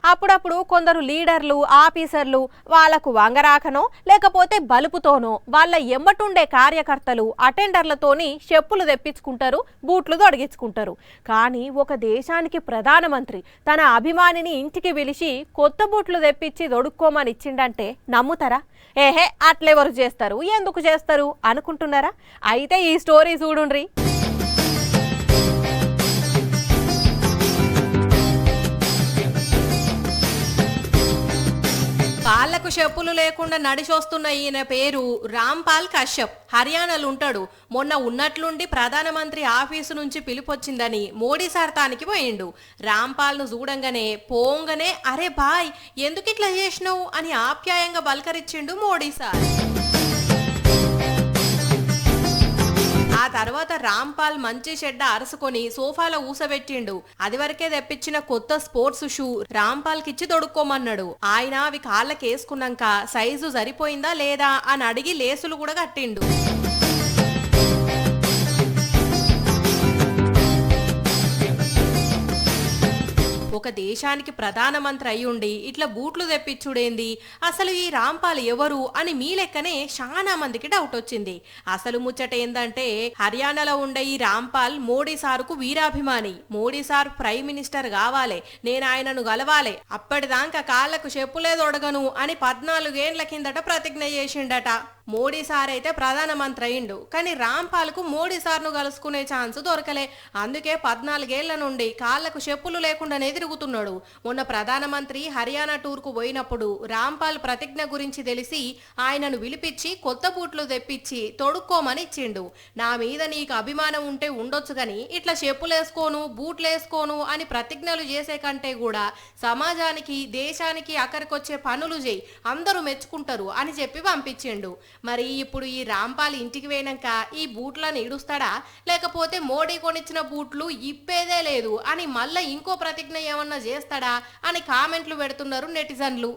అప్పుడప్పుడు కొందరు లీడర్లు ఆఫీసర్లు వాళ్ళకు వంగరాకనో లేకపోతే బలుపుతోనో వాళ్ళ ఎమ్మటుండే కార్యకర్తలు అటెండర్లతోని చెప్పులు తెప్పించుకుంటారు, బూట్లు తొడిగించుకుంటారు. కానీ ఒక దేశానికి ప్రధానమంత్రి తన అభిమానిని ఇంటికి పిలిచి కొత్త బూట్లు తెప్పించి తొడుక్కోమని ఇచ్చిండంటే నమ్ముతారా? ఏహే, అట్లెవరు చేస్తారు, ఎందుకు చేస్తారు అనుకుంటున్నారా? అయితే ఈ స్టోరీ చూడుండ్రి. కాళ్లకు చెప్పులు లేకుండా నడిచొస్తున్న ఈయన పేరు రాంపాల్ కశ్యప్. హర్యానాలో ఉంటాడు. మొన్న ఉన్నట్లుండి ప్రధానమంత్రి ఆఫీసు నుంచి పిలుపొచ్చిందని మోడీ సార్ తానికి పోయిండు. రాంపాల్ ను చూడంగానే పోంగనే అరే బాయ్ ఎందుకు ఇట్లా చేసినావు అని ఆప్యాయంగా బలకరించిండు మోడీ సార్. ఆ తర్వాత రాంపాల్ మంచి చెడ్డ అరుసుకొని సోఫాలో ఊసబెట్టిండు. అది వరకే తెప్పించిన కొత్త స్పోర్ట్స్ షూ రాంపాల్ కిచ్చి తొడుక్కోమన్నాడు. ఆయన అవి కాళ్ళకేసుకున్నాక సైజు సరిపోయిందా లేదా అని అడిగి లేసులు కూడా కట్టిండు. ఒక దేశానికి ప్రధానమంత్రి అయ్యుండి ఇట్లా బూట్లు తెప్పించుడేంది, అసలు ఈ రాంపాల్ ఎవరు అని మీ లెక్కనే చాలా మందికి డౌట్ వచ్చింది. అసలు ముచ్చట ఏందంటే హర్యానాలో ఉండే ఈ రాంపాల్ మోడీ సారుకు వీరాభిమాని. మోడీ సార్ ప్రైమ్ మినిస్టర్ కావాలి, నేను ఆయనను గలవాలి, అప్పటిదాకా కాళ్లకు చెప్పులే తొడగను అని 14 ఏళ్ల కిందట ప్రతిజ్ఞ చేసిండట. మోడీ సార్ అయితే ప్రధానమంత్రి అయిండు, కానీ రాంపాల్కు మోడీ సార్ను కలుసుకునే ఛాన్స్ దొరకలే. అందుకే 14 ఏళ్ల నుండి కాళ్లకు చెప్పులు లేకుండానే తిరుగుతున్నాడు. మొన్న ప్రధానమంత్రి హర్యానా టూర్కు పోయినప్పుడు రాంపాల్ ప్రతిజ్ఞ గురించి తెలిసి ఆయనను పిలిపించి కొత్త బూట్లు తెప్పించి తొడుక్కోమని ఇచ్చిండు. నా మీద నీకు అభిమానం ఉంటే ఉండొచ్చు గాని ఇట్లా చెప్పులేసుకోను బూట్లేసుకోను అని ప్రతిజ్ఞలు చేసే కంటే కూడా సమాజానికి దేశానికి అక్కడికొచ్చే పనులు చేయి, అందరూ మెచ్చుకుంటారు అని చెప్పి పంపించిండు. మరి ఇప్పుడు ఈ రాంపాల్ ఇంటికి పోయినాక ఈ బూట్లను ఇడుస్తాడా, లేకపోతే మోడీ కొనిచ్చిన బూట్లు ఇప్పేదే లేదు అని మళ్ళా ఇంకో ప్రతిజ్ఞ ఏమన్నా చేస్తాడా అని కామెంట్లు పెడుతున్నారు నెటిజన్లు.